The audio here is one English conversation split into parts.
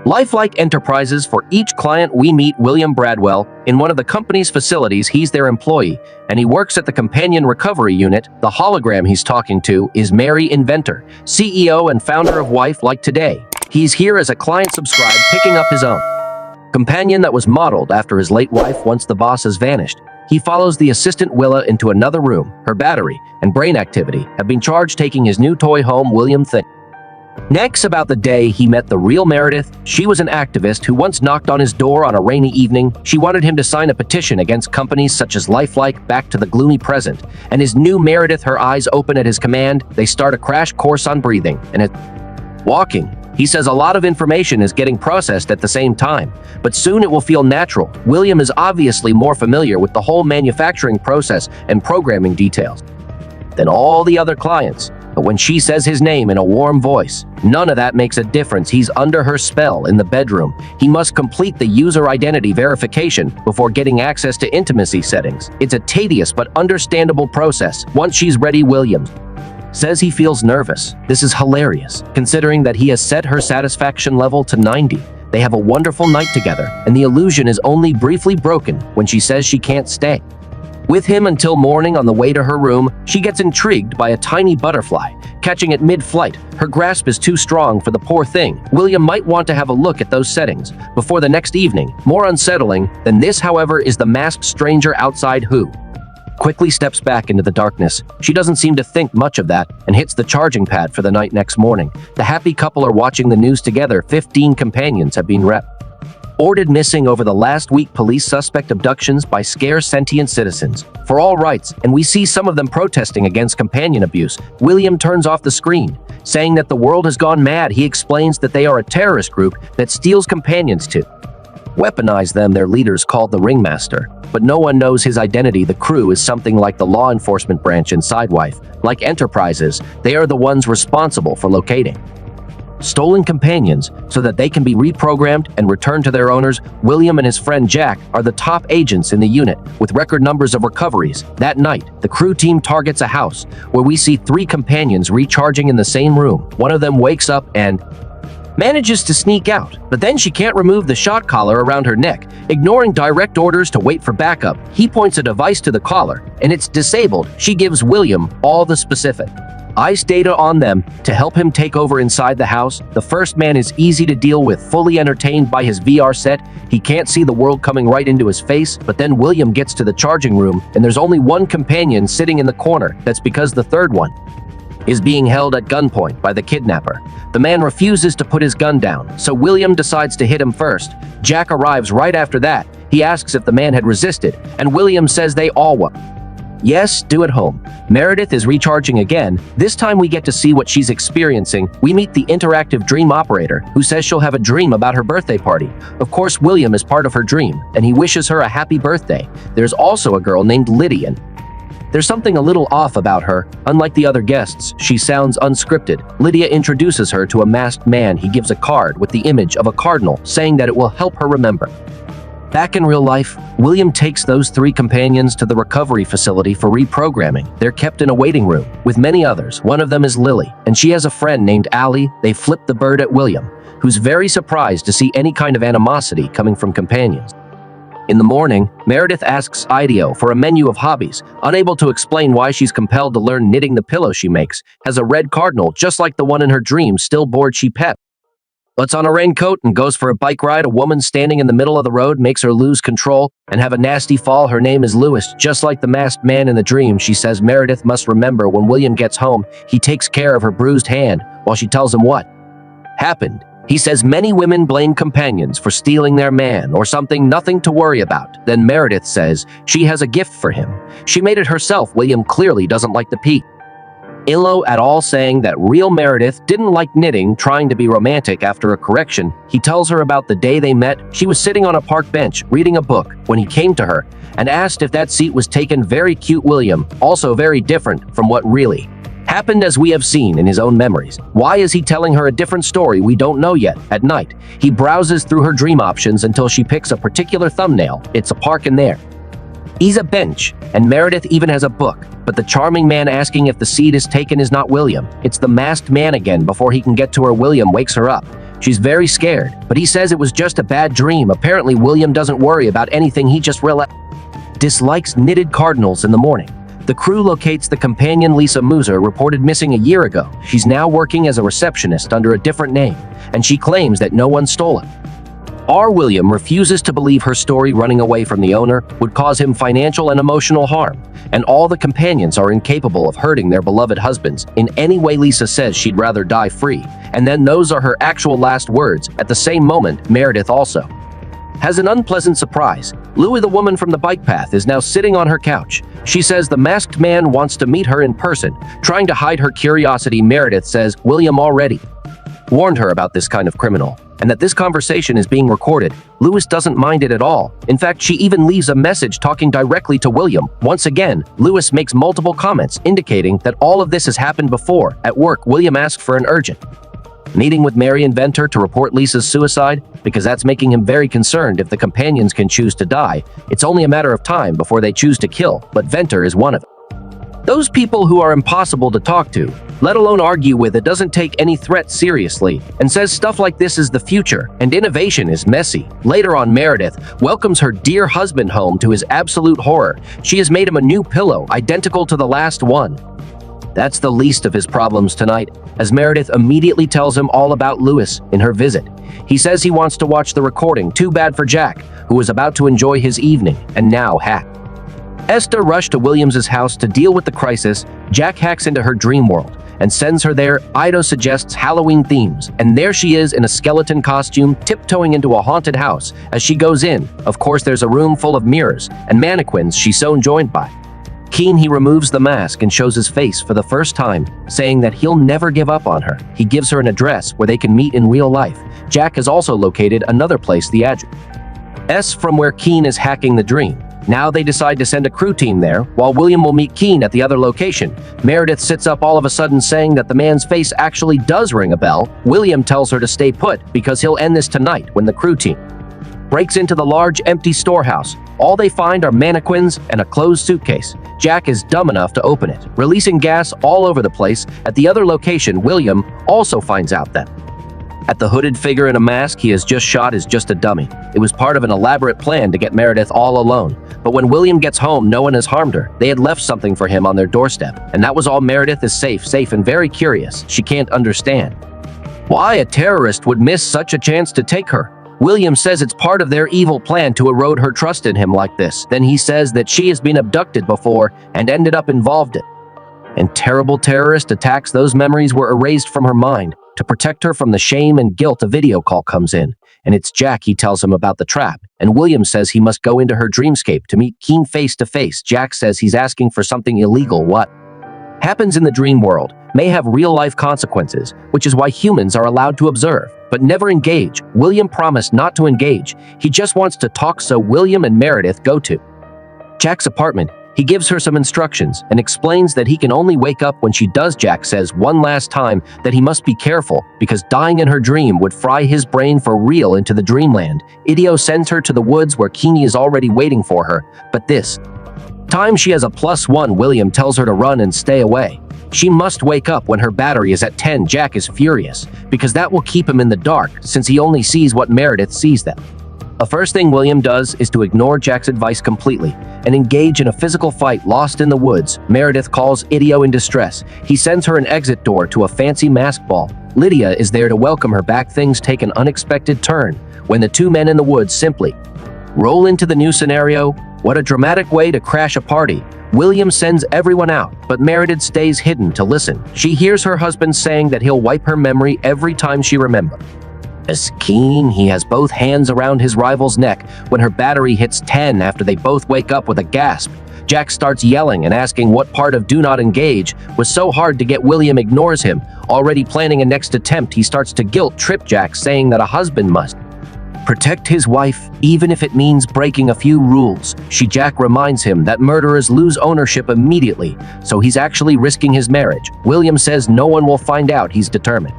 LifeLike Enterprises. For each client we meet William Bradwell in one of the company's facilities. He's their employee, and he works at the Companion Recovery Unit. The hologram he's talking to is Mary Inventor, CEO and founder of WifeLike today. He's here as a client subscribed, picking up his own companion that was modeled after his late wife once the boss has vanished. He follows the assistant Willa into another room. Her battery and brain activity have been charged, taking his new toy home. William thinks next about the day he met the real Meredith. She was an activist who once knocked on his door on a rainy evening. She wanted him to sign a petition against companies such as LifeLike. Back to the gloomy present, and his new Meredith, her eyes open at his command. They start a crash course on breathing and walking. He says a lot of information is getting processed at the same time, but soon it will feel natural. William is obviously more familiar with the whole manufacturing process and programming details than all the other clients. But when she says his name in a warm voice, none of that makes a difference. He's under her spell in the bedroom. He must complete the user identity verification before getting access to intimacy settings. It's a tedious but understandable process. Once she's ready, William says he feels nervous. This is hilarious, considering that he has set her satisfaction level to 90. They have a wonderful night together, and the illusion is only briefly broken when she says she can't stay with him until morning. On the way to her room, she gets intrigued by a tiny butterfly. Catching it mid-flight, her grasp is too strong for the poor thing. William might want to have a look at those settings before the next evening. More unsettling than this, however, is the masked stranger outside who quickly steps back into the darkness. She doesn't seem to think much of that and hits the charging pad for the night. Next morning, the happy couple are watching the news together. 15 companions have been reported missing over the last week. Police suspect abductions by scarce sentient citizens for all rights, and we see some of them protesting against companion abuse. William turns off the screen, saying that the world has gone mad. He explains that they are a terrorist group that steals companions to weaponize them. Their leaders called the Ringmaster, but no one knows his identity. The crew is something like the law enforcement branch inside WifeLike Enterprises. They are the ones responsible for locating stolen companions so that they can be reprogrammed and returned to their owners. William and his friend Jack are the top agents in the unit, with record numbers of recoveries. That night, the crew team targets a house where we see 3 companions recharging in the same room. One of them wakes up and manages to sneak out, but then she can't remove the shot collar around her neck. Ignoring direct orders to wait for backup, he points a device to the collar, and it's disabled. She gives William all the specific ICE data on them to help him take over inside the house. The first man is easy to deal with, fully entertained by his VR set. He can't see the world coming right into his face, but then William gets to the charging room, and there's only one companion sitting in the corner. That's because the third one is being held at gunpoint by the kidnapper. The man refuses to put his gun down, so William decides to hit him first. Jack arrives right after that. He asks if the man had resisted, and William says they all will. Yes, do at home. Meredith is recharging again. This time we get to see what she's experiencing. We meet the interactive dream operator, who says she'll have a dream about her birthday party. Of course, William is part of her dream, and he wishes her a happy birthday. There's also a girl named Lydia. There's something a little off about her. Unlike the other guests, she sounds unscripted. Lydia introduces her to a masked man. He gives a card with the image of a cardinal, saying that it will help her remember. Back in real life, William takes those 3 companions to the recovery facility for reprogramming. They're kept in a waiting room with many others. One of them is Lily, and she has a friend named Allie. They flip the bird at William, who's very surprised to see any kind of animosity coming from companions. In the morning, Meredith asks Ideo for a menu of hobbies. Unable to explain why she's compelled to learn knitting, the pillow she makes has a red cardinal, just like the one in her dream. Still bored, she puts on a raincoat and goes for a bike ride. A woman standing in the middle of the road makes her lose control and have a nasty fall. Her name is Lewis, just like the masked man in the dream. She says Meredith must remember. When William gets home, he takes care of her bruised hand while she tells him what happened. He says many women blame companions for stealing their man or something, nothing to worry about. Then Meredith says she has a gift for him. She made it herself. William clearly doesn't like the illo at all, saying that real Meredith didn't like knitting. Trying to be romantic after a correction, he tells her about the day they met. She was sitting on a park bench reading a book when he came to her and asked if that seat was taken. Very cute. William, also very different from what really happened, as we have seen in his own memories. Why is he telling her a different story? We don't know yet. At night, he browses through her dream options until she picks a particular thumbnail. It's a park in there is a bench, and Meredith even has a book. But the charming man asking if the seat is taken is not William. It's the masked man again. Before he can get to her, William wakes her up. She's very scared, but he says it was just a bad dream. Apparently, William doesn't worry about anything, he just dislikes knitted cardinals in the morning. The crew locates the companion Lisa Muser, reported missing a year ago. She's now working as a receptionist under a different name, and she claims that no one stole it. R. William refuses to believe her story running away from the owner would cause him financial and emotional harm, and all the companions are incapable of hurting their beloved husbands in any way. Lisa says she'd rather die free, and then those are her actual last words. At the same moment, Meredith also has an unpleasant surprise. Louie, the woman from the bike path, is now sitting on her couch. She says the masked man wants to meet her in person. Trying to hide her curiosity, Meredith says William already warned her about this kind of criminal, and that this conversation is being recorded. Louis doesn't mind it at all. In fact, she even leaves a message talking directly to William. Once again, Louis makes multiple comments indicating that all of this has happened before. At work, William asks for an urgent meeting with Mary and Venter to report Lisa's suicide, because that's making him very concerned. If the companions can choose to die, it's only a matter of time before they choose to kill, but Venter is one of them. Those people who are impossible to talk to, let alone argue with. It doesn't take any threat seriously, and says stuff like this is the future, and innovation is messy. Later on, Meredith welcomes her dear husband home. To his absolute horror, she has made him a new pillow, identical to the last one. That's the least of his problems tonight, as Meredith immediately tells him all about Louis in her visit. He says he wants to watch the recording. Too bad for Jack, who was about to enjoy his evening, and now hacked. Esther rushed to Williams's house to deal with the crisis. Jack hacks into her dream world and sends her there. Ido suggests Halloween themes, and there she is in a skeleton costume, tiptoeing into a haunted house. As she goes in, of course, there's a room full of mirrors and mannequins she's so joined by. Keen, he removes the mask and shows his face for the first time, saying that he'll never give up on her. He gives her an address where they can meet in real life. Jack has also located another place, the address from where Keen is hacking the dream. Now they decide to send a crew team there, while William will meet Keen at the other location. Meredith sits up all of a sudden, saying that the man's face actually does ring a bell. William tells her to stay put because he'll end this tonight. When the crew team breaks into the large empty storehouse, all they find are mannequins and a closed suitcase. Jack is dumb enough to open it, releasing gas all over the place. At the other location, William also finds out that the hooded figure in a mask he has just shot is just a dummy. It was part of an elaborate plan to get Meredith all alone. But when William gets home, no one has harmed her. They had left something for him on their doorstep, and that was all. Meredith is safe and very curious. She can't understand why a terrorist would miss such a chance to take her. William says it's part of their evil plan to erode her trust in him like this. Then he says that she has been abducted before and ended up involved in and terrible terrorist attacks. Those memories were erased from her mind. To protect her from the shame and guilt, a video call comes in, and it's Jack. He tells him about the trap, and William says he must go into her dreamscape to meet Keen face to face. Jack says he's asking for something illegal. What happens in the dream world may have real-life consequences, which is why humans are allowed to observe, but never engage. William promised not to engage. He just wants to talk, so William and Meredith go to Jack's apartment. He gives her some instructions and explains that he can only wake up when she does. Jack says one last time that he must be careful because dying in her dream would fry his brain for real into the dreamland. Idio sends her to the woods where Keeney is already waiting for her, but this time she has a +1. William tells her to run and stay away. She must wake up when her battery is at 10. Jack is furious because that will keep him in the dark since he only sees what Meredith sees them. The first thing William does is to ignore Jack's advice completely and engage in a physical fight. Lost in the woods, Meredith calls Idio in distress. He sends her an exit door to a fancy mask ball. Lydia is there to welcome her back. Things take an unexpected turn when the two men in the woods simply roll into the new scenario. What a dramatic way to crash a party. William sends everyone out, but Meredith stays hidden to listen. She hears her husband saying that he'll wipe her memory every time she remembers. As Keen, he has both hands around his rival's neck when her battery hits 10 after they both wake up with a gasp. Jack starts yelling and asking what part of do not engage was so hard to get. William ignores him. Already planning a next attempt, he starts to guilt trip Jack, saying that a husband must protect his wife, even if it means breaking a few rules. Jack reminds him that murderers lose ownership immediately, so he's actually risking his marriage. William says no one will find out. He's determined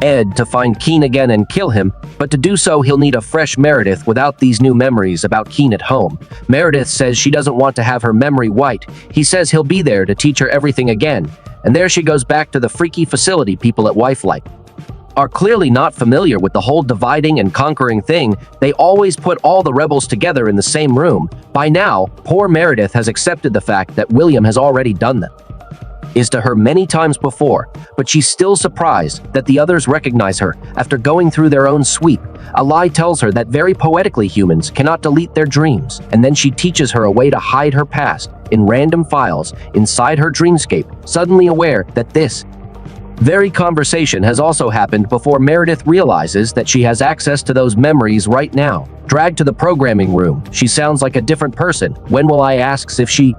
to find Keen again and kill him, but to do so he'll need a fresh Meredith without these new memories about Keen at home. Meredith says she doesn't want to have her memory wiped. He says he'll be there to teach her everything again, and there she goes back to the freaky facility people at WifeLike are clearly not familiar with the whole dividing and conquering thing. They always put all the rebels together in the same room. By now, poor Meredith has accepted the fact that William has already done them. Is to her many times before, but she's still surprised that the others recognize her after going through their own sweep. A lie tells her that very poetically humans cannot delete their dreams, and then she teaches her a way to hide her past in random files inside her dreamscape, suddenly aware that this very conversation has also happened before Meredith realizes that she has access to those memories right now. Dragged to the programming room, she sounds like a different person. When will I asks if she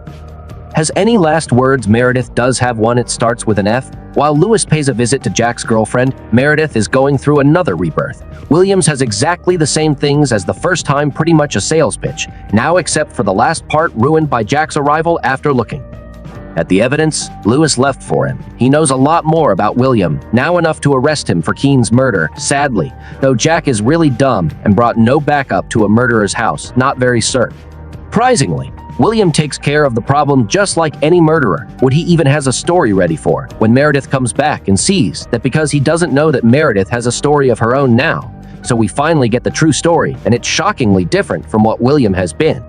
has any last words. Meredith does have one. It starts with an F. While Lewis pays a visit to Jack's girlfriend, Meredith is going through another rebirth. Williams has exactly the same things as the first time, pretty much a sales pitch, now except for the last part ruined by Jack's arrival after looking at the evidence Lewis left for him. He knows a lot more about William, now enough to arrest him for Keen's murder. Sadly, though, Jack is really dumb and brought no backup to a murderer's house, not very certain. Surprisingly, William takes care of the problem just like any murderer would. He even has a story ready for when Meredith comes back and sees that, because he doesn't know that Meredith has a story of her own now. So we finally get the true story, and it's shockingly different from what William has been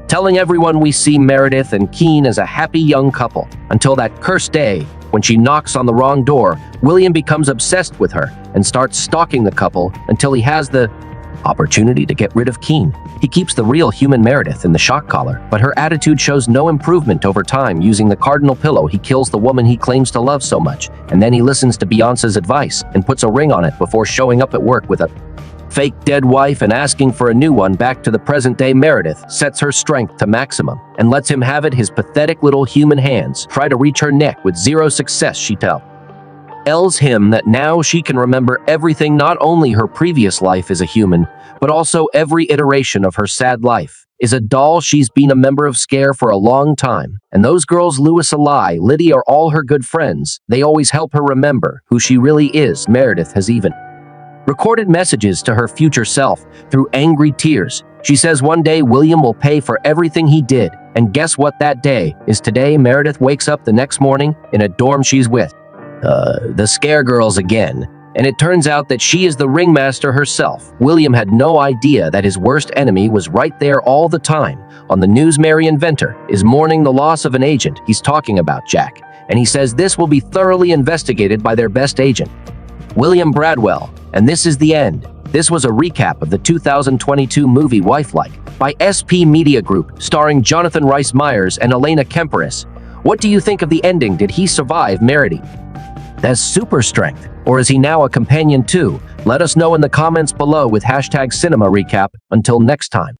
telling everyone. We see Meredith and Keen as a happy young couple until that cursed day when she knocks on the wrong door. William becomes obsessed with her and starts stalking the couple until he has the opportunity to get rid of Keen. He keeps the real human Meredith in the shock collar, but her attitude shows no improvement over time. Using the cardinal pillow, he kills the woman he claims to love so much, and then he listens to Beyonce's advice and puts a ring on it before showing up at work with a fake dead wife and asking for a new one. Back to the present day, Meredith sets her strength to maximum and lets him have it. His pathetic little human hands try to reach her neck with zero success. She tells him that now she can remember everything, not only her previous life as a human, but also every iteration of her sad life. Is a doll. She's been a member of Scare for a long time, and those girls, Lewis, Eli, Liddy, are all her good friends. They always help her remember who she really is. Meredith has even recorded messages to her future self through angry tears. She says one day William will pay for everything he did, and guess what that day is today. Meredith wakes up the next morning in a dorm she's with the Scare girls again, and it turns out that she is the ringmaster herself. William had no idea that his worst enemy was right there all the time. On the news, Mary Inventor is mourning the loss of an agent. He's talking about Jack, and he says this will be thoroughly investigated by their best agent, William Bradwell. And this is the end. This was a recap of the 2022 movie WifeLike by SP Media Group, starring Jonathan Rhys Meyers and Elena Kemperis. What do you think of the ending? Did he survive Meredith as super strength, or is he now a companion too? Let us know in the comments below with #CinemaRecap. Until next time.